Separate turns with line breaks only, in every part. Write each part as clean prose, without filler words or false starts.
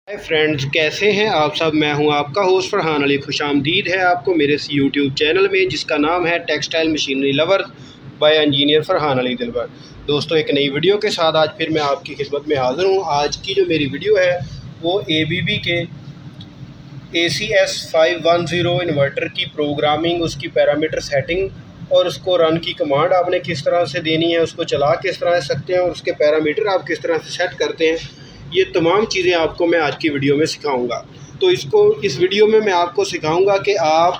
Hi friends, कैसे हैं आप सब। मैं हूं आपका होस्ट फरहान अली। खुशामदीद है आपको मेरे इस यूट्यूब चैनल में जिसका नाम है textile machinery lovers by engineer Farhan Ali Dilbar. दोस्तों, एक नई वीडियो के साथ आज फिर मैं आपकी खिदमत में हाज़िर हूं। आज की जो मेरी वीडियो है वो ABB के ACS 510 इन्वर्टर की प्रोग्रामिंग, उसकी पैरामीटर सेटिंग और उसको रन की कमांड आपने किस तरह से देनी है, उसको चला किस तरह से सकते हैं और उसके पैरामीटर आप किस तरह से सेट करते हैं, ये तमाम चीज़ें आपको मैं आज की वीडियो में सिखाऊंगा। तो इस वीडियो में मैं आपको सिखाऊंगा कि आप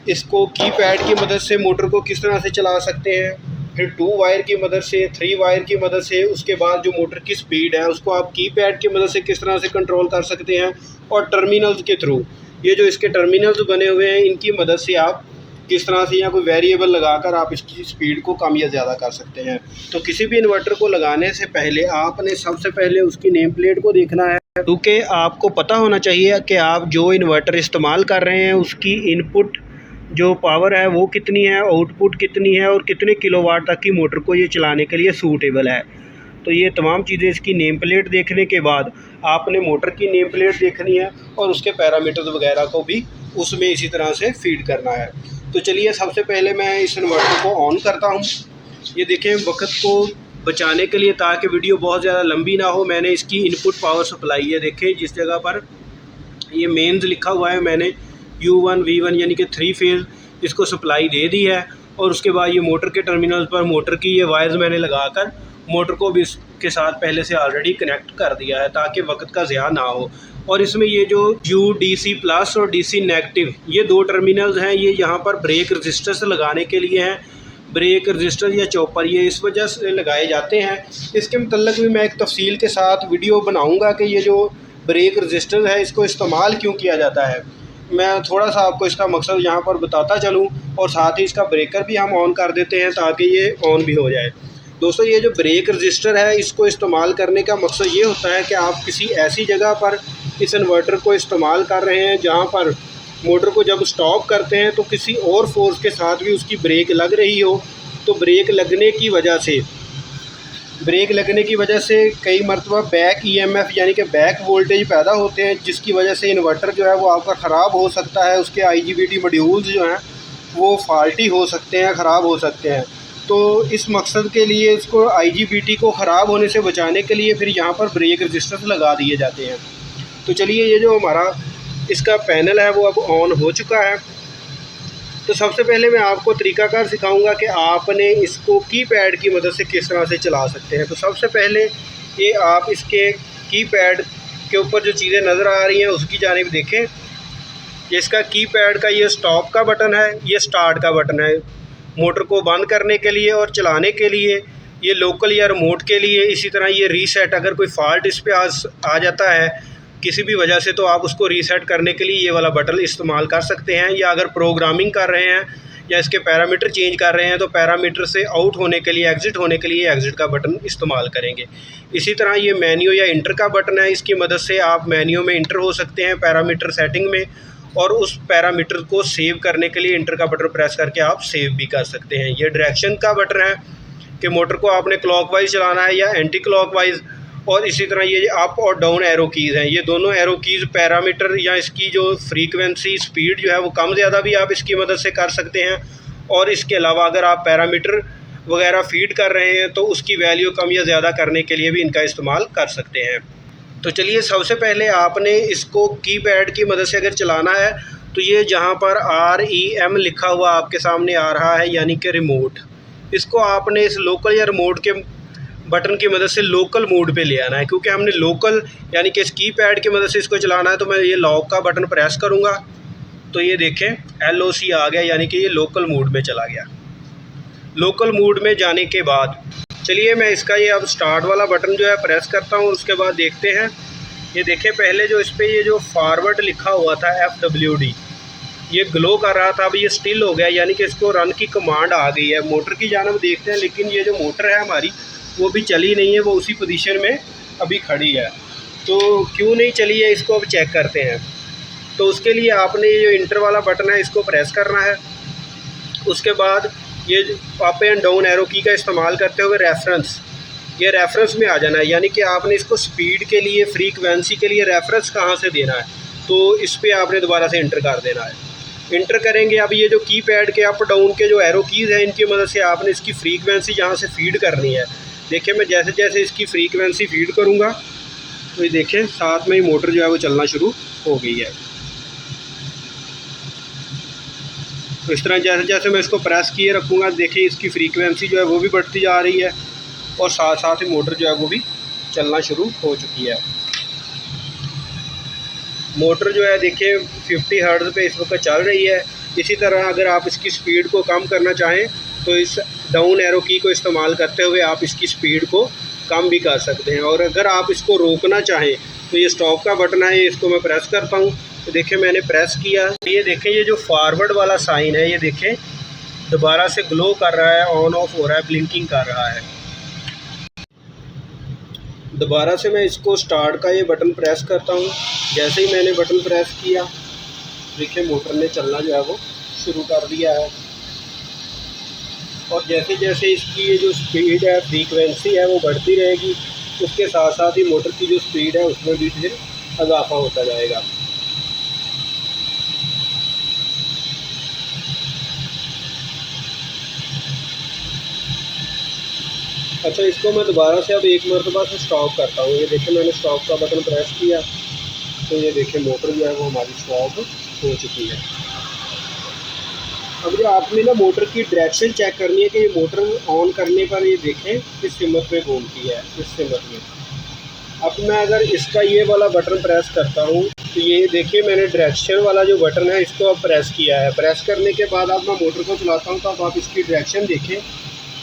इसको कीपैड की मदद से मोटर को किस तरह से चला सकते हैं, फिर 2 वायर की मदद से, 3 वायर की मदद से, उसके बाद जो मोटर की स्पीड है उसको आप कीपैड की मदद से किस तरह से कंट्रोल कर सकते हैं, और टर्मिनल्स के थ्रू, ये जो इसके टर्मिनल्स बने हुए हैं इनकी मदद से आप किस तरह से या कोई वेरिएबल लगाकर आप इसकी स्पीड को कम या ज़्यादा कर सकते हैं। तो किसी भी इन्वर्टर को लगाने से पहले आपने सबसे पहले उसकी नेम प्लेट को देखना है, क्योंकि आपको पता होना चाहिए कि आप जो इन्वर्टर इस्तेमाल कर रहे हैं उसकी इनपुट जो पावर है वो कितनी है, आउटपुट कितनी है और कितने किलोवाट तक की मोटर को ये चलाने के लिए सूटेबल है। तो ये तमाम चीज़ें इसकी नेम प्लेट देखने के बाद आपने मोटर की नेम प्लेट देखनी है और उसके पैरामीटर्स वगैरह को भी उसमें इसी तरह से फीड करना है। तो चलिए, सबसे पहले मैं इस इन्वर्टर को ऑन करता हूँ। ये देखें, वक्त को बचाने के लिए ताकि वीडियो बहुत ज़्यादा लंबी ना हो, मैंने इसकी इनपुट पावर सप्लाई है, देखें जिस जगह पर ये मेन्स लिखा हुआ है मैंने U1 V1 यानी कि 3 फेज़ इसको सप्लाई दे दी है। और उसके बाद ये मोटर के टर्मिनल पर मोटर की ये वायर्स मैंने लगाकर मोटर को भी इसके साथ पहले से ऑलरेडी कनेक्ट कर दिया है ताकि वक्त का ज़्यादा ना हो। और इसमें ये जो DC प्लस और DC नेगेटिव ये 2 टर्मिनल्स हैं, ये यहाँ पर ब्रेक रजिस्टर लगाने के लिए हैं। ब्रेक रजिस्टर या चॉपर ये इस वजह से लगाए जाते हैं। इसके मतलब भी मैं एक तफसील के साथ वीडियो बनाऊँगा कि ये जो ब्रेक रजिस्टर है इसको इस्तेमाल क्यों किया जाता है। मैं थोड़ा सा आपको इसका मकसद यहाँ पर बताता चलूँ और साथ ही इसका ब्रेकर भी हम ऑन कर देते हैं ताकि ये ऑन भी हो जाए। दोस्तों, ये जो ब्रेक रजिस्टर है इसको इस्तेमाल करने का मकसद ये होता है कि आप किसी ऐसी जगह पर इस इन्वर्टर को इस्तेमाल कर रहे हैं जहाँ पर मोटर को जब स्टॉप करते हैं तो किसी और फोर्स के साथ भी उसकी ब्रेक लग रही हो, तो ब्रेक लगने की वजह से कई मरतबा बैक EMF यानी कि बैक वोल्टेज पैदा होते हैं, जिसकी वजह से इन्वर्टर जो है वो आपका ख़राब हो सकता है। उसके IGBT मॉड्यूल्स जो हैं वो फॉल्टी हो सकते हैं, ख़राब हो सकते हैं। तो इस मकसद के लिए इसको IGBT को ख़राब होने से बचाने के लिए फिर यहाँ पर ब्रेक रजिस्टर्स लगा दिए जाते हैं। तो चलिए, ये जो हमारा इसका पैनल है वो अब ऑन हो चुका है। तो सबसे पहले मैं आपको तरीकाकार सिखाऊंगा कि आपने इसको कीपैड की मदद से किस तरह से चला सकते हैं। तो सबसे पहले ये आप इसके कीपैड के ऊपर जो चीज़ें नज़र आ रही हैं उसकी जानिब देखें। इसका कीपैड का ये स्टॉप का बटन है, ये स्टार्ट का बटन है मोटर को बंद करने के लिए और चलाने के लिए, ये लोकल या रिमोट के लिए। इसी तरह ये रीसेट, अगर कोई फॉल्ट इस पर आ जाता है किसी भी वजह से तो आप उसको रीसेट करने के लिए ये वाला बटन इस्तेमाल कर सकते हैं। या अगर प्रोग्रामिंग कर रहे हैं या इसके पैरामीटर चेंज कर रहे हैं तो पैरामीटर से आउट होने के लिए, एग्ज़िट होने के लिए एग्ज़िट का बटन इस्तेमाल करेंगे। इसी तरह ये मेन्यू या इंटर का बटन है, इसकी मदद से आप मेन्यू में इंटर हो सकते हैं पैरामीटर सेटिंग में, और उस पैरामीटर को सेव करने के लिए इंटर का बटन प्रेस करके आप सेव भी कर सकते हैं। ये डायरेक्शन का बटन है कि मोटर को आपने क्लॉकवाइज चलाना है या एंटी क्लॉकवाइज। और इसी तरह ये अप और डाउन एरो कीज़ हैं, ये दोनों एरो कीज़ पैरामीटर या इसकी जो फ्रीक्वेंसी स्पीड जो है वो कम ज़्यादा भी आप इसकी मदद से कर सकते हैं। और इसके अलावा अगर आप पैरामीटर वगैरह फीड कर रहे हैं तो उसकी वैल्यू कम या ज़्यादा करने के लिए भी इनका इस्तेमाल कर सकते हैं। तो चलिए, सबसे पहले आपने इसको कीपैड की मदद से अगर चलाना है तो ये जहाँ पर REM लिखा हुआ आपके सामने आ रहा है यानी कि रिमोट, इसको आपने इस लोकल या रिमोट के बटन की मदद से लोकल मोड पे ले आना है। क्योंकि हमने लोकल यानी कि इस कीपैड की मदद से इसको चलाना है, तो मैं ये लॉक का बटन प्रेस करूँगा तो ये देखें LOC आ गया, यानी कि ये लोकल मोड में चला गया। लोकल मोड में जाने के बाद चलिए मैं इसका ये अब स्टार्ट वाला बटन जो है प्रेस करता हूँ। उसके बाद देखते हैं, ये देखें पहले जो इस पर ये जो फॉरवर्ड लिखा हुआ था FWD ये ग्लो कर रहा था, अब ये स्टिल हो गया, यानी कि इसको रन की कमांड आ गई है। मोटर की जानिब देखते हैं, लेकिन ये जो मोटर है हमारी वो भी चली नहीं है, वो उसी पोजीशन में अभी खड़ी है। तो क्यों नहीं चली है इसको अब चेक करते हैं। तो उसके लिए आपने ये जो इंटर वाला बटन है इसको प्रेस करना है। उसके बाद ये अप एंड डाउन एरो की का इस्तेमाल करते हुए रेफरेंस ये रेफरेंस में आ जाना है, यानी कि आपने इसको स्पीड के लिए, फ्रीक्वेंसी के लिए रेफरेंस कहाँ से देना है, तो इस पर आपने दोबारा से इंटर कर देना है। इंटर करेंगे। अब ये जो कीपैड के अप डाउन के जो एरो कीज़ हैं, इनकी मदद से आपने इसकी फ्रीक्वेंसी जहाँ से फीड करनी है, देखिए मैं जैसे जैसे इसकी फ्रीक्वेंसी फीड करूँगा तो ये देखें साथ में ही मोटर जो है वो चलना शुरू हो गई है। तो इस तरह जैसे जैसे मैं इसको प्रेस किए रखूँगा, देखिए इसकी फ्रीक्वेंसी जो है वो भी बढ़ती जा रही है और साथ साथ ही मोटर जो है वो भी चलना शुरू हो चुकी है। मोटर जो है देखिए 50 हर्ट्ज़ पे इस वक्त चल रही है। इसी तरह अगर आप इसकी स्पीड को कम करना चाहें तो इस डाउन एरो की को इस्तेमाल करते हुए आप इसकी स्पीड को कम भी कर सकते हैं। और अगर आप इसको रोकना चाहें तो ये स्टॉप का बटन है, इसको मैं प्रेस करता हूँ तो देखिए मैंने प्रेस किया, ये देखें ये जो फॉरवर्ड वाला साइन है ये देखें दोबारा से ग्लो कर रहा है, ऑन ऑफ हो रहा है, ब्लिंकिंग कर रहा है। दोबारा से मैं इसको स्टार्ट का ये बटन प्रेस करता हूँ। जैसे ही मैंने बटन प्रेस किया देखिए मोटर ने चलना जो है वो शुरू कर दिया है। और जैसे जैसे इसकी ये जो स्पीड है, फ्रीक्वेंसी है, वो बढ़ती रहेगी, उसके साथ साथ ही मोटर की जो स्पीड है उसमें भी फिर इजाफा होता जाएगा। अच्छा, इसको मैं दोबारा से अब एक मरतबा से स्टॉप करता हूँ। ये देखिए मैंने स्टॉप का बटन प्रेस किया तो ये देखिए मोटर जो है वो हमारी स्टॉप हो चुकी है। अब जो आपने ना मोटर की डायरेक्शन चेक करनी है कि ये मोटर ऑन करने पर ये देखें किस सिमत में घूमती है, इस सिमत में। अब मैं अगर इसका ये वाला बटन प्रेस करता हूँ तो ये देखिए मैंने डायरेक्शन वाला जो बटन है इसको अब प्रेस किया है। प्रेस करने के बाद अब मैं मोटर को चलाता हूँ तो अब आप इसकी डायरेक्शन देखें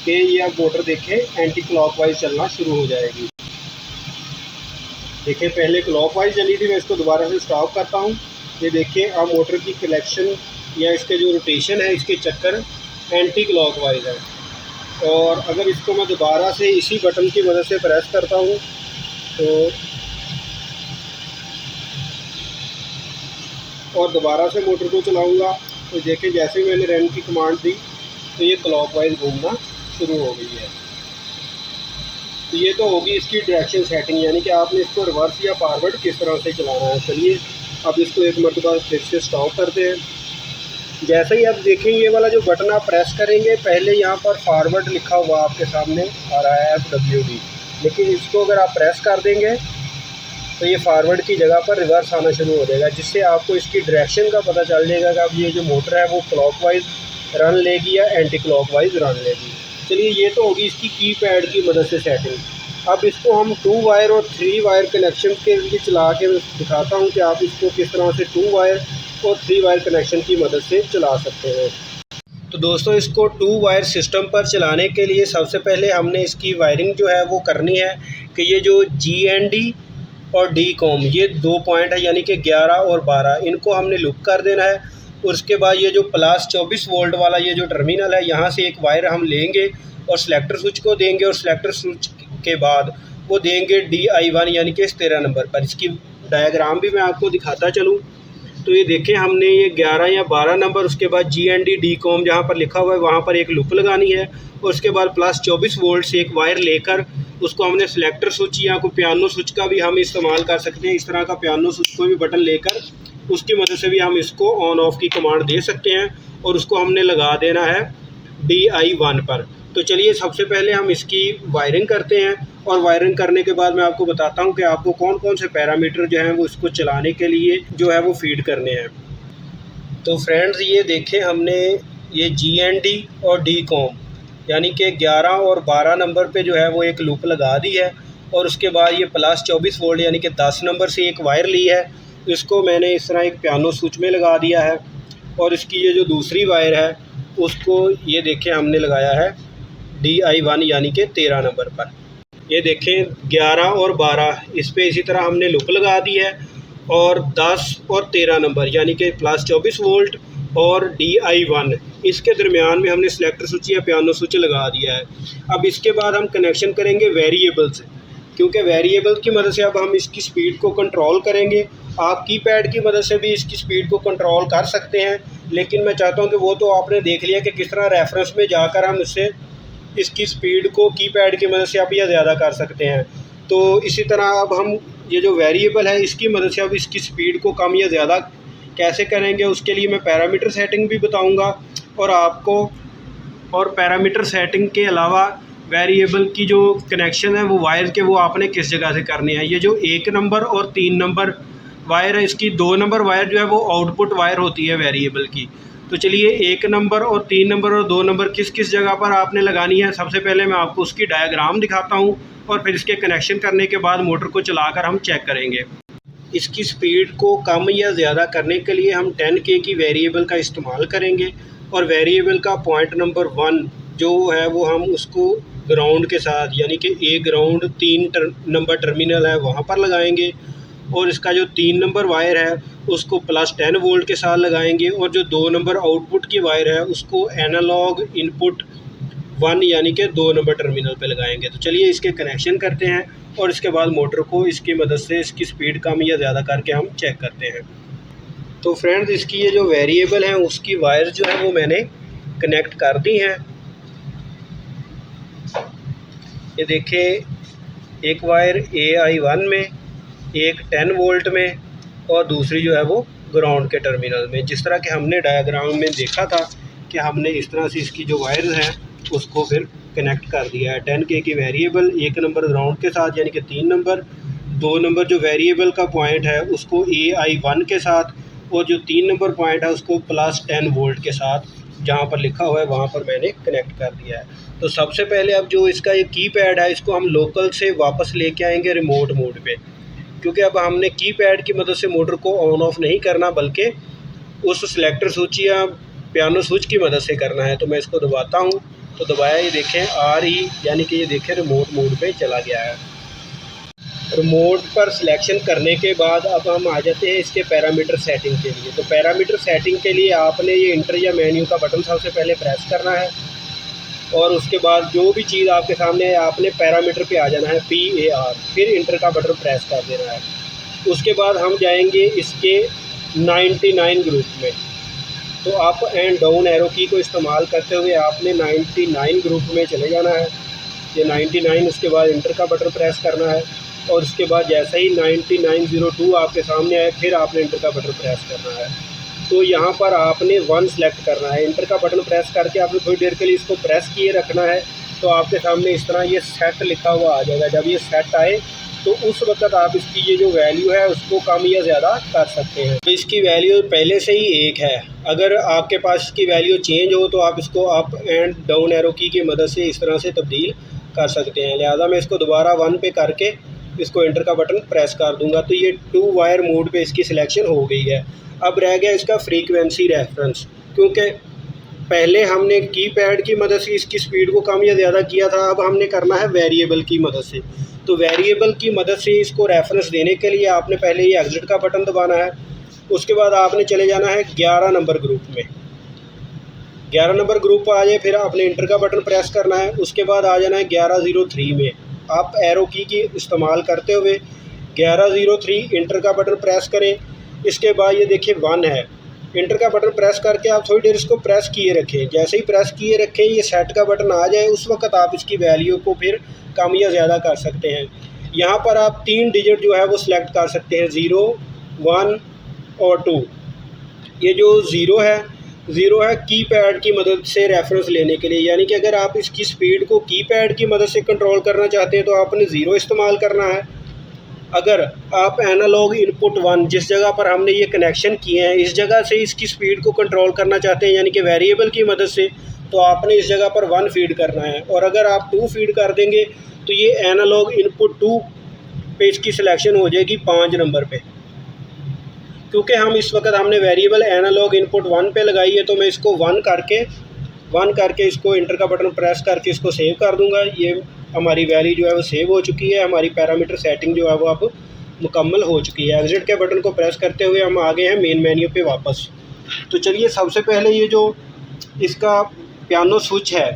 कि ये अब मोटर देखें एंटी क्लॉकवाइज चलना शुरू हो जाएगी। देखिए पहले क्लॉकवाइज चली थी, मैं इसको दोबारा से स्टॉप करता हूँ। ये देखिए अब मोटर की कलेक्शन या इसके जो रोटेशन है, इसके चक्कर एंटी क्लॉकवाइज है। और अगर इसको मैं दोबारा से इसी बटन की मदद से प्रेस करता हूँ तो और दोबारा से मोटर को चलाऊँगा तो देखिए जैसे मैंने रन की कमांड दी तो ये क्लॉकवाइज घूमना शुरू हो गई है। तो ये तो होगी इसकी डायरेक्शन सेटिंग, यानी कि आपने इसको रिवर्स या फॉरवर्ड किस तरह से चलाना है। चलिए अब इसको एक मरतबा फिर से स्टॉप करते हैं। जैसे ही आप देखें ये वाला जो बटन आप प्रेस करेंगे, पहले यहाँ पर फॉरवर्ड लिखा हुआ आपके सामने आ रहा है FWD, लेकिन इसको अगर आप प्रेस कर देंगे तो ये फॉरवर्ड की जगह पर रिवर्स आना शुरू हो जाएगा, जिससे आपको इसकी डायरेक्शन का पता चल जाएगा कि अब ये जो मोटर है वो क्लॉकवाइज रन लेगी या एंटी क्लॉकवाइज रन लेगी। चलिए ये तो होगी इसकी कीपैड की मदद से सेटिंग। अब इसको हम 2 वायर और 3 वायर कनेक्शन के लिए चला के दिखाता हूँ कि आप इसको किस तरह से 2 वायर और 3 वायर कनेक्शन की मदद से चला सकते हैं। तो दोस्तों इसको 2 वायर सिस्टम पर चलाने के लिए सबसे पहले हमने इसकी वायरिंग जो है वो करनी है कि ये जो GND और DCOM ये 2 पॉइंट है, यानी कि 11 और 12, इनको हमने लूप कर देना है। और उसके बाद ये जो प्लस 24 वोल्ट वाला ये जो टर्मिनल है, यहाँ से एक वायर हम लेंगे और सिलेक्टर स्विच को देंगे, और सिलेक्टर स्विच के बाद वो देंगे DI1 यानी कि इस 13 नंबर पर। इसकी डायग्राम भी मैं आपको दिखाता चलूँ तो ये देखें हमने ये 11 या 12 नंबर, उसके बाद GND DCOM जहाँ पर लिखा हुआ है वहाँ पर एक लूप लगानी है, और उसके बाद प्लस 24 वोल्ट से एक वायर लेकर उसको हमने सिलेक्टर स्विच या कोई पियानो स्विच का भी हम इस्तेमाल कर सकते हैं। इस तरह का पियानो स्विच कोई भी बटन लेकर उसकी मदद से भी हम इसको ऑन ऑफ की कमांड दे सकते हैं, और उसको हमने लगा देना है DI1 पर। तो चलिए सबसे पहले हम इसकी वायरिंग करते हैं, और वायरिंग करने के बाद मैं आपको बताता हूं कि आपको कौन कौन से पैरामीटर जो हैं वो इसको चलाने के लिए जो है वो फीड करने हैं। तो फ्रेंड्स ये देखें हमने ये GND और DCOM यानी कि 11 और 12 नंबर पे जो है वो एक लूप लगा दी है, और उसके बाद ये प्लस 24 वोल्ट यानी कि 10 नंबर से एक वायर ली है, इसको मैंने इस तरह एक पियानो स्विच में लगा दिया है। और इसकी ये जो दूसरी वायर है उसको ये देखें हमने लगाया है DI1 यानी कि 13 नंबर पर। ये देखें 11 और 12 इस पे इसी तरह हमने लूप लगा दी है, और 10 और 13 नंबर यानी कि प्लस 24 वोल्ट और DI1 इसके दरमियान में हमने सिलेक्टर स्विच या पियानो स्विच लगा दिया है। अब इसके बाद हम कनेक्शन करेंगे वेरिएबल से, क्योंकि वेरिएबल की मदद से अब हम इसकी स्पीड को कंट्रोल करेंगे। आप कीपैड की मदद से भी इसकी स्पीड को कंट्रोल कर सकते हैं, लेकिन मैं चाहता हूं कि वो तो आपने देख लिया कि किस तरह रेफरेंस में जाकर हम इससे इसकी स्पीड को कीपैड की मदद से आप या ज़्यादा कर सकते हैं। तो इसी तरह अब हम ये जो वेरिएबल है इसकी मदद से अब इसकी स्पीड को कम या ज़्यादा कैसे करेंगे, उसके लिए मैं पैरामीटर सेटिंग भी बताऊंगा और आपको, और पैरामीटर सेटिंग के अलावा वेरिएबल की जो कनेक्शन है वो वायर के वो आपने किस जगह से करनी है। ये जो 1 नंबर और 3 नंबर वायर है, इसकी 2 नंबर वायर जो है वो आउटपुट वायर होती है वेरिएबल की। तो चलिए 1 नंबर और 3 नंबर और 2 नंबर किस किस जगह पर आपने लगानी है, सबसे पहले मैं आपको उसकी डायग्राम दिखाता हूँ और फिर इसके कनेक्शन करने के बाद मोटर को चलाकर हम चेक करेंगे। इसकी स्पीड को कम या ज़्यादा करने के लिए हम 10K की वेरिएबल का इस्तेमाल करेंगे और वेरिएबल का पॉइंट नंबर 1 जो है वो हम उसको ग्राउंड के साथ, यानी कि ए ग्राउंड 3 नंबर टर्मिनल है वहाँ पर लगाएंगे और इसका जो 3 नंबर वायर है उसको +10 वोल्ट के साथ लगाएंगे और जो 2 नंबर आउटपुट की वायर है उसको एनालॉग इनपुट 1 यानी कि 2 नंबर टर्मिनल पे लगाएंगे। तो चलिए इसके कनेक्शन करते हैं और इसके बाद मोटर को इसकी मदद से इसकी स्पीड कम या ज़्यादा करके हम चेक करते हैं। तो फ्रेंड्स, इसकी ये जो वेरिएबल है उसकी वायर जो है वो मैंने कनेक्ट कर दी हैं। ये देखिए, एक वायर AI1 में, एक 10 वोल्ट में और दूसरी जो है वो ग्राउंड के टर्मिनल में। जिस तरह के हमने डायग्राम में देखा था कि हमने इस तरह से इसकी जो वायर्स हैं उसको फिर कनेक्ट कर दिया है। 10K की वेरिएबल 1 नंबर ग्राउंड के साथ यानी कि 3 नंबर, 2 नंबर जो वेरिएबल का पॉइंट है उसको AI1 के साथ और जो 3 नंबर पॉइंट है उसको +10 वोल्ट के साथ जहाँ पर लिखा हुआ है वहाँ पर मैंने कनेक्ट कर दिया है। तो सबसे पहले अब जो इसका ये कीपैड है इसको हम लोकल से वापस लेके आएंगे रिमोट मोड पे, क्योंकि अब हमने कीपैड की मदद से मोटर को ऑन ऑफ नहीं करना बल्कि उस सिलेक्टर स्विच या पियानो स्विच की मदद से करना है। तो मैं इसको दबाता हूँ, तो दबाया, ये देखें यानी कि ये देखें रिमोट मोड पे चला गया है। रिमोट पर सिलेक्शन करने के बाद अब हम आ जाते हैं इसके पैरामीटर सेटिंग के लिए। तो पैरामीटर सेटिंग के लिए आपने ये इंटर या मेन्यू का बटन सबसे पहले प्रेस करना है और उसके बाद जो भी चीज़ आपके सामने है आपने पैरामीटर पे आ जाना है, PAR, फिर इंटर का बटन प्रेस कर देना है। उसके बाद हम जाएंगे इसके 99 ग्रुप में। तो अप एंड डाउन एरो की को इस्तेमाल करते हुए आपने 99 ग्रुप में चले जाना है। ये 99, उसके बाद इंटर का बटन प्रेस करना है और उसके बाद जैसे ही 9902 आपके सामने आए फिर आपने इंटर का बटन प्रेस करना है। तो यहाँ पर आपने 1 सेलेक्ट करना है। इंटर का बटन प्रेस करके आपने थोड़ी देर के लिए इसको प्रेस किए रखना है। तो आपके सामने इस तरह ये सेट लिखा हुआ आ जाएगा। जब ये सेट आए तो उस वक्त आप इसकी ये जो वैल्यू है उसको कम या ज़्यादा कर सकते हैं। तो इसकी वैल्यू पहले से ही 1 है। अगर आपके पास इसकी वैल्यू चेंज हो तो आप इसको अप एंड डाउन एरो की मदद से इस तरह से तब्दील कर सकते हैं। लिहाजा मैं इसको दोबारा 1 पे करके इसको इंटर का बटन प्रेस कर दूंगा तो ये 2 वायर मोड पे इसकी सिलेक्शन हो गई है। अब रह गया इसका फ्रीक्वेंसी रेफरेंस, क्योंकि पहले हमने कीपैड की मदद से इसकी स्पीड को कम या ज़्यादा किया था, अब हमने करना है वेरिएबल की मदद से। तो वेरिएबल की मदद से इसको रेफरेंस देने के लिए आपने पहले ये एग्जिट का बटन दबाना है। उसके बाद आपने चले जाना है 11 नंबर ग्रुप में। 11 नंबर ग्रुप आ जाए फिर आपने इंटर का बटन प्रेस करना है। उसके बाद आ जाना है 1103 में। आप एरो की इस्तेमाल करते हुए 1103 इंटर का बटन प्रेस करें। इसके बाद ये देखिए 1 है। इंटर का बटन प्रेस करके आप थोड़ी देर इसको प्रेस किए रखें। जैसे ही प्रेस किए रखें ये सेट का बटन आ जाए उस वक्त आप इसकी वैल्यू को फिर कम या ज़्यादा कर सकते हैं। यहाँ पर आप 3 डिजिट जो है वो सिलेक्ट कर सकते हैं, 0, 1 और 2। ये जो 0 है कीपैड की मदद से रेफरेंस लेने के लिए, यानी कि अगर आप इसकी स्पीड को कीपैड की मदद से कंट्रोल करना चाहते हैं तो आपने 0 इस्तेमाल करना है। अगर आप एनालॉग इनपुट 1 जिस जगह पर हमने ये कनेक्शन किए हैं इस जगह से इसकी स्पीड को कंट्रोल करना चाहते हैं यानी कि वेरिएबल की मदद से, तो आपने इस जगह पर 1 फीड करना है। और अगर आप 2 फीड कर देंगे तो ये एनालॉग इनपुट 2 पे इसकी सिलेक्शन हो जाएगी 5 नंबर पे। क्योंकि हम इस वक्त हमने वेरिएबल एनालॉग इनपुट 1 पे लगाई है तो मैं इसको 1 करके इसको इंटर का बटन प्रेस करके इसको सेव कर दूंगा। ये हमारी वैल्यू जो है वो सेव हो चुकी है। हमारी पैरामीटर सेटिंग जो है वो अब मुकम्मल हो चुकी है। एग्जिट के बटन को प्रेस करते हुए हम आ गए हैं मेन मेन्यू पे वापस। तो चलिए सबसे पहले ये जो इसका पियानो स्विच है,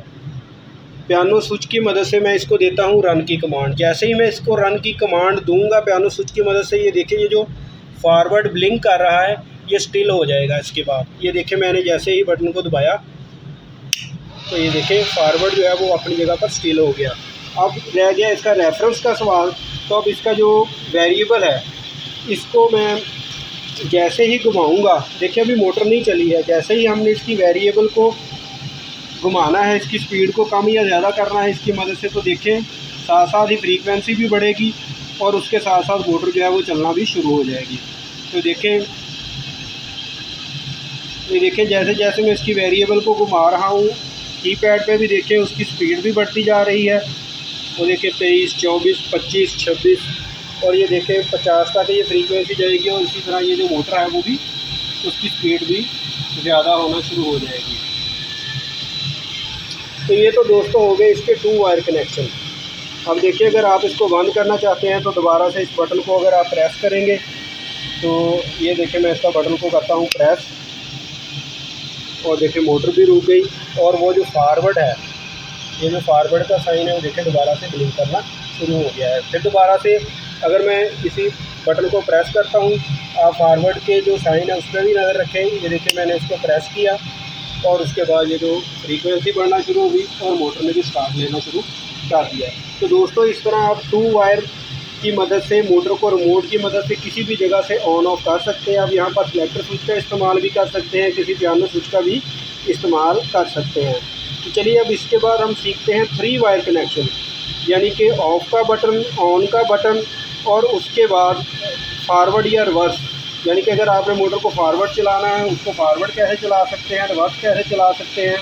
पियानो स्विच की मदद से मैं इसको देता हूँ रन की कमांड। जैसे ही मैं इसको रन की कमांड दूंगा पियानो स्विच की मदद से, ये देखिए ये जो फॉरवर्ड ब्लिंक कर रहा है ये स्टिल हो जाएगा। इसके बाद ये देखिए मैंने जैसे ही बटन को दबाया तो ये देखें फॉरवर्ड जो है वो अपनी जगह पर स्टिल हो गया। अब रह गया इसका रेफरेंस का सवाल। तो अब इसका जो वेरिएबल है इसको मैं जैसे ही घुमाऊंगा, देखिए अभी मोटर नहीं चली है, जैसे ही हमने इसकी वेरिएबल को घुमाना है, इसकी स्पीड को कम या ज़्यादा करना है इसकी मदद से, तो देखें साथ साथ ही फ्रीक्वेंसी भी बढ़ेगी और उसके साथ साथ मोटर जो है वो चलना भी शुरू हो जाएगी। तो देखें ये देखें जैसे जैसे मैं इसकी वेरिएबल को घुमा रहा हूँ कीपैड पे भी देखें उसकी स्पीड भी बढ़ती जा रही है। वो देखें 23, 24, 25, 26 और ये देखें 50 तक ये फ्रीक्वेंसी जाएगी और इसी तरह ये जो मोटर है वो भी उसकी स्पीड भी ज़्यादा होना शुरू हो जाएगी। तो ये तो दोस्तों हो गए इसके 2 वायर कनेक्शन। अब देखिए अगर आप इसको बंद करना चाहते हैं तो दोबारा से इस बटन को अगर आप प्रेस करेंगे तो ये देखिए मैं इसका बटन को करता हूँ प्रेस और देखिए मोटर भी रुक गई और वो जो फॉरवर्ड है, ये जो फॉरवर्ड का साइन है वो देखिए दोबारा से ब्लिंक करना शुरू हो गया है। फिर दोबारा से अगर मैं इसी बटन को प्रेस करता हूँ, आप फॉरवर्ड के जो साइन है उस पर भी नज़र रखें। ये देखिए मैंने इसको प्रेस किया और उसके बाद ये जो फ्रीक्वेंसी बढ़ना शुरू हो गई और मोटर ने भी स्टार्ट लेना शुरू कर दिया। तो दोस्तों इस तरह आप 2 वायर की मदद से मोटर को रिमोट की मदद से किसी भी जगह से ऑन ऑफ कर सकते हैं। अब यहाँ पर सिलेक्टर स्विच का इस्तेमाल भी कर सकते हैं, किसी पियानो स्विच का भी इस्तेमाल कर सकते हैं। तो चलिए अब इसके बाद हम सीखते हैं 3 वायर कनेक्शन, यानी कि ऑफ का बटन, ऑन का बटन और उसके बाद फॉरवर्ड या रिवर्स, यानी कि अगर आपने मोटर को फॉरवर्ड चलाना है उसको फॉरवर्ड कैसे चला सकते हैं, रिवर्स कैसे चला सकते हैं,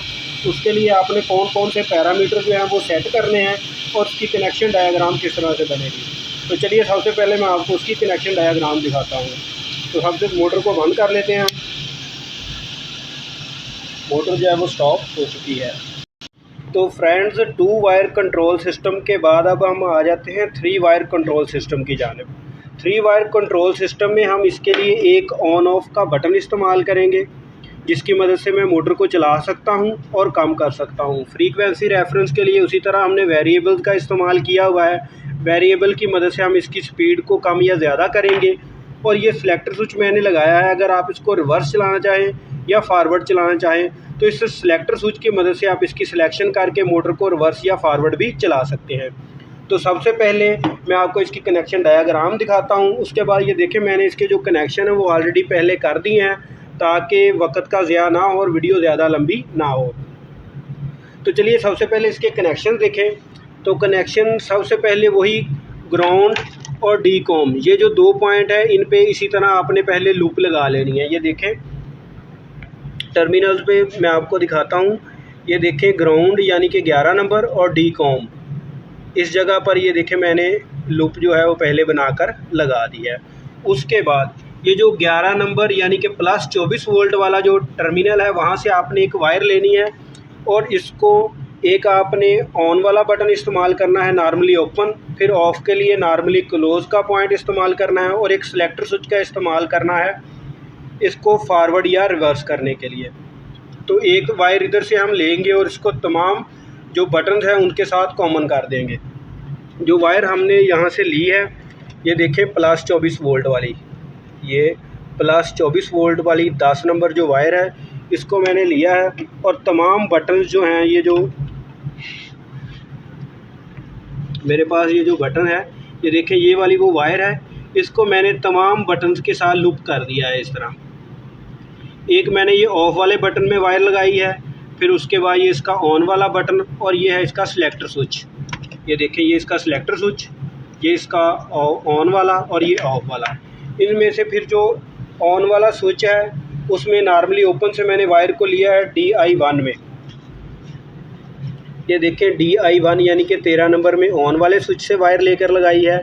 उसके लिए आपने कौन कौन से पैरामीटर जो हैं वो सेट करने हैं और उसकी कनेक्शन डायग्राम किस तरह से बनेगी। तो चलिए सबसे पहले मैं आपको उसकी कनेक्शन डायग्राम दिखाता हूँ। तो सबसे मोटर को बंद कर लेते हैं। मोटर जो है वो स्टॉप हो चुकी है। तो फ्रेंड्स 2 वायर कंट्रोल सिस्टम के बाद अब हम आ जाते हैं 3 वायर कंट्रोल सिस्टम की जानिब। 3 वायर कंट्रोल सिस्टम में हम इसके लिए एक ऑन ऑफ का बटन इस्तेमाल करेंगे जिसकी मदद से मैं मोटर को चला सकता हूं और कम कर सकता हूं। फ्रीक्वेंसी रेफरेंस के लिए उसी तरह हमने वेरिएबल का इस्तेमाल किया हुआ है। वेरिएबल की मदद से हम इसकी स्पीड को कम या ज़्यादा करेंगे। और ये सिलेक्टर स्विच मैंने लगाया है, अगर आप इसको रिवर्स चलाना चाहें या फॉरवर्ड चलाना चाहें तो इस सिलेक्टर स्विच की मदद से आप इसकी सिलेक्शन करके मोटर को रिवर्स या फॉरवर्ड भी चला सकते हैं। तो सबसे पहले मैं आपको इसकी कनेक्शन डायग्राम दिखाता हूं। उसके बाद ये देखें मैंने इसके जो कनेक्शन है वो ऑलरेडी पहले कर दिए हैं ताकि वक्त का ज़िया ना हो और वीडियो ज़्यादा लंबी ना हो। तो चलिए सबसे पहले इसके कनेक्शन देखें। तो कनेक्शन सबसे पहले वही ग्राउंड और डी कॉम, ये जो 2 पॉइंट है इन पे इसी तरह आपने पहले लूप लगा लेनी है। ये देखें टर्मिनल्स पे मैं आपको दिखाता हूँ। ये देखें ग्राउंड यानी कि 11 नंबर और डी कॉम, इस जगह पर ये देखें मैंने लूप जो है वो पहले बनाकर लगा दिया है। उसके बाद ये जो 11 नंबर यानी कि प्लस 24 वोल्ट वाला जो टर्मिनल है वहाँ से आपने एक वायर लेनी है और इसको एक आपने ऑन वाला बटन इस्तेमाल करना है नॉर्मली ओपन, फिर ऑफ़ के लिए नॉर्मली क्लोज़ का पॉइंट इस्तेमाल करना है और एक सिलेक्टर स्विच का इस्तेमाल करना है इसको फॉरवर्ड या रिवर्स करने के लिए। तो एक वायर इधर से हम लेंगे और इसको तमाम जो बटन हैं उनके साथ कॉमन कर देंगे। जो वायर हमने यहाँ से ली है ये देखें प्लस 24 वोल्ट वाली, ये प्लस 24 वोल्ट वाली 10 नंबर जो वायर है इसको मैंने लिया है और तमाम बटन जो हैं ये जो मेरे पास ये जो बटन है ये देखें ये वाली वो वायर है, इसको मैंने तमाम बटन्स के साथ लूप कर दिया है इस तरह। एक मैंने ये ऑफ वाले बटन में वायर लगाई है, फिर उसके बाद ये इसका ऑन वाला बटन और ये है इसका सिलेक्टर स्विच। ये देखें ये इसका सिलेक्टर स्विच, ये इसका ऑन वाला और ये ऑफ वाला। इनमें से फिर जो ऑन वाला स्विच है उसमें नॉर्मली ओपन से मैंने वायर को लिया है DI1 में। ये देखें DI1 यानी कि 13 नंबर में ऑन वाले स्विच से वायर लेकर लगाई है।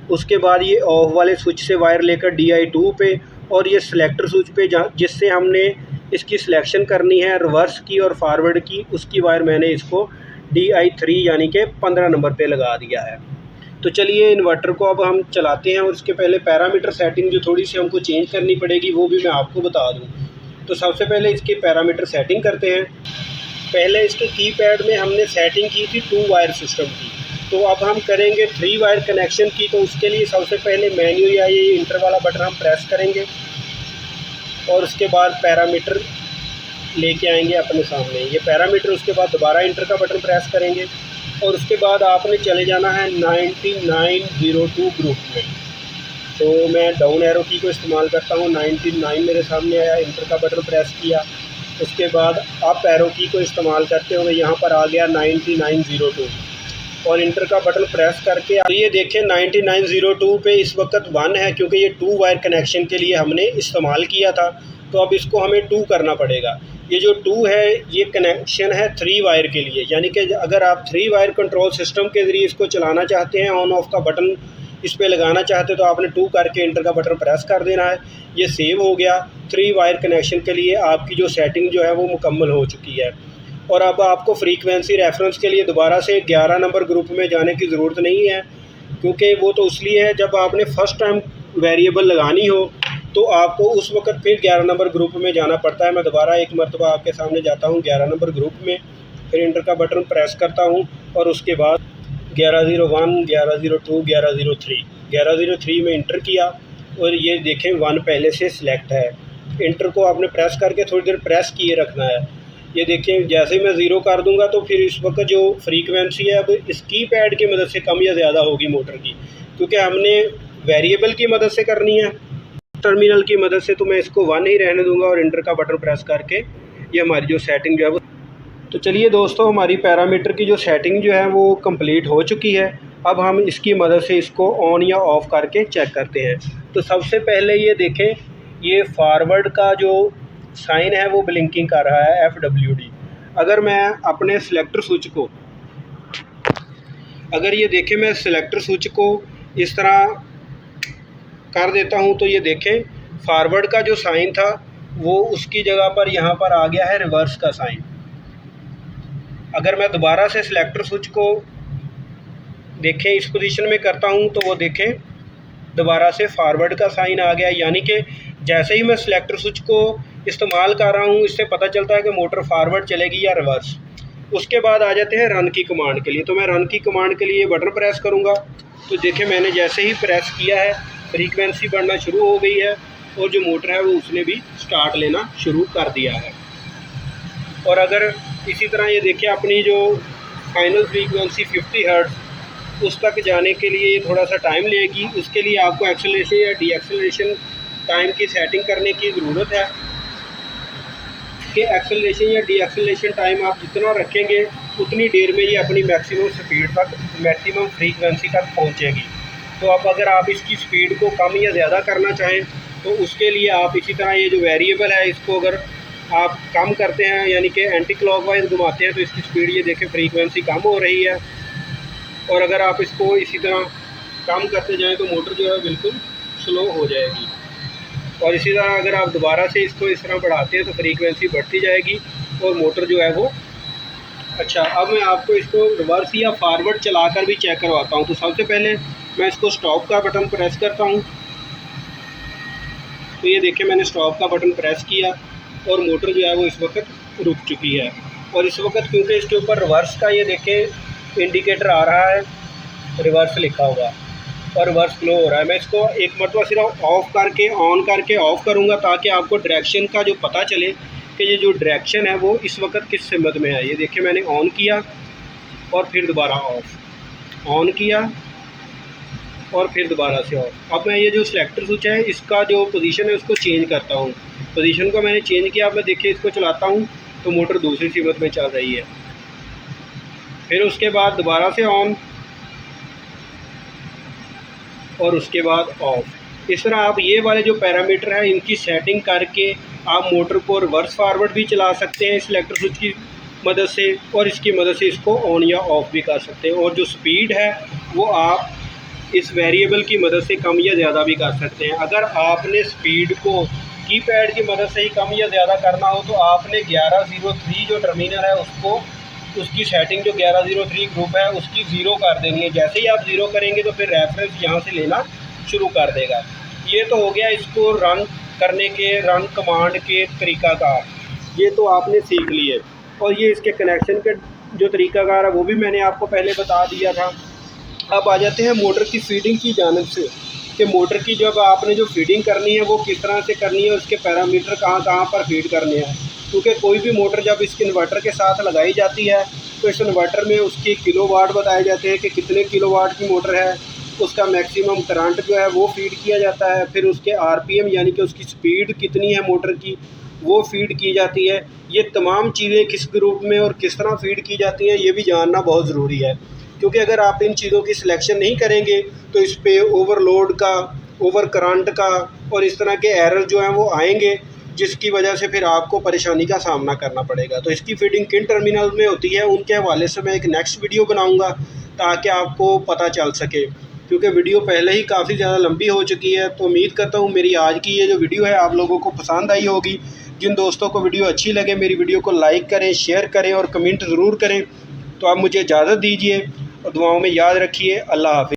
उसके बाद ये ऑफ वाले स्विच से वायर लेकर DI2 पे और ये सिलेक्टर स्विच पे जिससे हमने इसकी सिलेक्शन करनी है रिवर्स की और फॉरवर्ड की, उसकी वायर मैंने इसको DI3 यानी कि 15 नंबर पे लगा दिया है। तो चलिए इन्वर्टर को अब हम चलाते हैं और उसके पहले पैरामीटर सेटिंग जो थोड़ी सी हमको चेंज करनी पड़ेगी वो भी मैं आपको बता दूं। तो सबसे पहले इसकी पैरामीटर सेटिंग करते हैं। पहले इसके कीपैड में हमने सेटिंग की थी 2 वायर सिस्टम की, तो अब हम करेंगे 3 वायर कनेक्शन की। तो उसके लिए सबसे पहले मेन्यू या ये इंटर वाला बटन हम प्रेस करेंगे और उसके बाद पैरामीटर लेके आएंगे अपने सामने ये पैरामीटर। उसके बाद दोबारा इंटर का बटन प्रेस करेंगे और उसके बाद आपने चले जाना है 9902 ग्रुप में। तो मैं डाउन एरो की को इस्तेमाल करता हूँ। 99 मेरे सामने आया, इंटर का बटन प्रेस किया, उसके बाद अप एरो की को इस्तेमाल करते हुए यहाँ पर आ गया 9902 और इंटर का बटन प्रेस करके तो ये देखें 9902 पे इस वक्त 1 है, क्योंकि ये 2 वायर कनेक्शन के लिए हमने इस्तेमाल किया था। तो अब इसको हमें 2 करना पड़ेगा। ये जो 2 है ये कनेक्शन है 3 वायर के लिए, यानी कि अगर आप 3 वायर कंट्रोल सिस्टम के ज़रिए इसको चलाना चाहते हैं, ऑन ऑफ का बटन इस पर लगाना चाहते तो आपने 2 करके इंटर का बटन प्रेस कर देना है। ये सेव हो गया। 3 वायर कनेक्शन के लिए आपकी जो सेटिंग जो है वो मुकम्मल हो चुकी है। और अब आपको फ्रीक्वेंसी रेफरेंस के लिए दोबारा से 11 नंबर ग्रुप में जाने की ज़रूरत नहीं है, क्योंकि वो तो इसलिए है जब आपने फ़र्स्ट टाइम वेरिएबल लगानी हो तो आपको उस वक्त फिर 11 नंबर ग्रुप में जाना पड़ता है। मैं दोबारा एक मरतबा आपके सामने जाता हूँ 11 नंबर ग्रुप में, फिर इंटर का बटन प्रेस करता हूँ और उसके बाद 1101, 1102, 1103, 1103 में इंटर किया और ये देखें 1 पहले से सिलेक्ट है। इंटर को आपने प्रेस करके थोड़ी देर प्रेस किए रखना है। ये देखें जैसे ही मैं ज़ीरो कर दूंगा तो फिर इस वक्त जो फ्रीक्वेंसी है अब इस की पैड की मदद से कम या ज़्यादा होगी मोटर की, क्योंकि हमने वेरिएबल की मदद से करनी है टर्मिनल की मदद से। तो मैं इसको 1 ही रहने दूंगा और इंटर का बटन प्रेस करके ये हमारी जो सेटिंग जो है वो। तो चलिए दोस्तों, हमारी पैरामीटर की जो सेटिंग जो है वो कंप्लीट हो चुकी है। अब हम इसकी मदद से इसको ऑन या ऑफ़ करके चेक करते हैं। तो सबसे पहले ये देखें, ये फॉरवर्ड का जो साइन है वो ब्लिंकिंग कर रहा है FWD। अगर मैं अपने सिलेक्टर स्विच को अगर ये देखें मैं सिलेक्टर स्विच को इस तरह कर देता हूँ तो ये देखें फॉरवर्ड का जो साइन था वो उसकी जगह पर यहाँ पर आ गया है रिवर्स का साइन। अगर मैं दोबारा से सिलेक्टर स्विच को देखें इस पोजीशन में करता हूँ तो वो देखें दोबारा से फॉरवर्ड का साइन आ गया, यानी कि जैसे ही मैं सिलेक्टर स्विच को इस्तेमाल कर रहा हूँ इससे पता चलता है कि मोटर फॉरवर्ड चलेगी या रिवर्स। उसके बाद आ जाते हैं रन की कमांड के लिए। तो मैं रन की कमांड के लिए बटन प्रेस करूँगा तो देखें मैंने जैसे ही प्रेस किया है फ्रीक्वेंसी बढ़ना शुरू हो गई है और जो मोटर है वो उसने भी स्टार्ट लेना शुरू कर दिया है। और अगर इसी तरह ये देखिए अपनी जो फाइनल फ्रीक्वेंसी 50 हर्ट्ज़ उस तक जाने के लिए ये थोड़ा सा टाइम लेगी। उसके लिए आपको एक्सेलरेशन या डी एक्सेलरेशन टाइम की सेटिंग करने की ज़रूरत है कि एक्सेलरेशन या डी एक्सेलरेशन टाइम आप जितना रखेंगे उतनी देर में ये अपनी मैक्सिमम स्पीड तक, मैक्सिमम फ्रीक्वेंसी तक पहुंचेगी। तो अब अगर आप इसकी स्पीड को कम या ज़्यादा करना चाहें तो उसके लिए आप इसी तरह ये जो वेरिएबल है इसको अगर आप कम करते हैं यानी कि एंटी क्लॉकवाइज घुमाते हैं तो इसकी स्पीड ये देखें फ्रीक्वेंसी कम हो रही है। और अगर आप इसको इसी तरह कम करते जाएं तो मोटर जो है बिल्कुल स्लो हो जाएगी। और इसी तरह अगर आप दोबारा से इसको इस तरह बढ़ाते हैं तो फ्रीक्वेंसी बढ़ती जाएगी और मोटर जो है वो अच्छा। अब मैं आपको इसको रिवर्स या फॉरवर्ड चलाकर भी चेक करवाता हूँ। तो सबसे पहले मैं इसको स्टॉप का बटन प्रेस करता हूँ तो ये देखें मैंने स्टॉप का बटन प्रेस किया और मोटर जो है वो इस वक्त रुक चुकी है। और इस वक्त क्योंकि इसके ऊपर रिवर्स का ये देखें इंडिकेटर आ रहा है, रिवर्स लिखा हुआ और रिवर्स फ्लो हो रहा है। मैं इसको एक मरतबा सिर्फ ऑफ़ करके ऑन करके ऑफ़ करूँगा ताकि आपको डायरेक्शन का जो पता चले कि ये जो डायरेक्शन है वो इस वक्त किस सिमत में है। ये देखिए मैंने ऑन किया और फिर दोबारा ऑफ़, ऑन किया और फिर दोबारा से ऑफ। अब मैं ये जो सिलेक्टर स्विच है इसका जो पोजीशन है उसको चेंज करता हूँ। पोजीशन को मैंने चेंज किया। अब मैं देखिए इसको चलाता हूँ तो मोटर दूसरी सिमत में चल रही है। फिर उसके बाद दोबारा से ऑन और उसके बाद ऑफ। इस तरह आप ये वाले जो पैरामीटर है इनकी सेटिंग करके आप मोटर को रिवर्स फॉरवर्ड भी चला सकते हैं सिलेक्टर स्विच की मदद से और इसकी मदद से इसको ऑन या ऑफ़ भी कर सकते हैं। और जो स्पीड है वो आप इस वेरिएबल की मदद से कम या ज़्यादा भी कर सकते हैं। अगर आपने स्पीड को कीपैड की मदद से ही कम या ज़्यादा करना हो तो आपने 1103 जो टर्मिनल है उसको उसकी सेटिंग जो 1103 ग्रुप है उसकी ज़ीरो कर देनी है। जैसे ही आप ज़ीरो करेंगे तो फिर रेफरेंस यहाँ से लेना शुरू कर देगा। ये तो हो गया इसको रन करने के, रन कमांड के तरीक़ाकार, ये तो आपने सीख लिए। और ये इसके कनेक्शन के जो तरीक़ाकार है वो भी मैंने आपको पहले बता दिया था। अब आ जाते हैं मोटर की फीडिंग की जानिब से कि मोटर की जब आपने जो फीडिंग करनी है वो किस तरह से करनी है, उसके पैरामीटर कहाँ कहाँ पर फीड करने हैं। क्योंकि कोई भी मोटर जब इसके इन्वर्टर के साथ लगाई जाती है तो इस इन्वर्टर में उसकी किलोवाट बताए जाते हैं कि कितने किलोवाट की मोटर है, उसका मैक्सिमम करंट जो है वो फीड किया जाता है, फिर उसके आरपीएम यानी कि उसकी स्पीड कितनी है मोटर की वो फीड की जाती है। ये तमाम चीज़ें किस ग्रुप में और किस तरह फीड की जाती हैं ये भी जानना बहुत ज़रूरी है, क्योंकि अगर आप इन चीज़ों की सिलेक्शन नहीं करेंगे तो इस पर ओवरलोड का, ओवर करंट का और इस तरह के एरर जो हैं वो आएंगे, जिसकी वजह से फिर आपको परेशानी का सामना करना पड़ेगा। तो इसकी फीडिंग किन टर्मिनल में होती है उनके हवाले से मैं एक नेक्स्ट वीडियो बनाऊंगा ताकि आपको पता चल सके, क्योंकि वीडियो पहले ही काफ़ी ज़्यादा लंबी हो चुकी है। तो उम्मीद करता हूँ मेरी आज की ये जो वीडियो है आप लोगों को पसंद आई होगी। जिन दोस्तों को वीडियो अच्छी लगे मेरी वीडियो को लाइक करें, शेयर करें और कमेंट ज़रूर करें। तो आप मुझे इजाज़त दीजिए और दुआओं में याद रखिए। अल्लाह हाफ़िज़।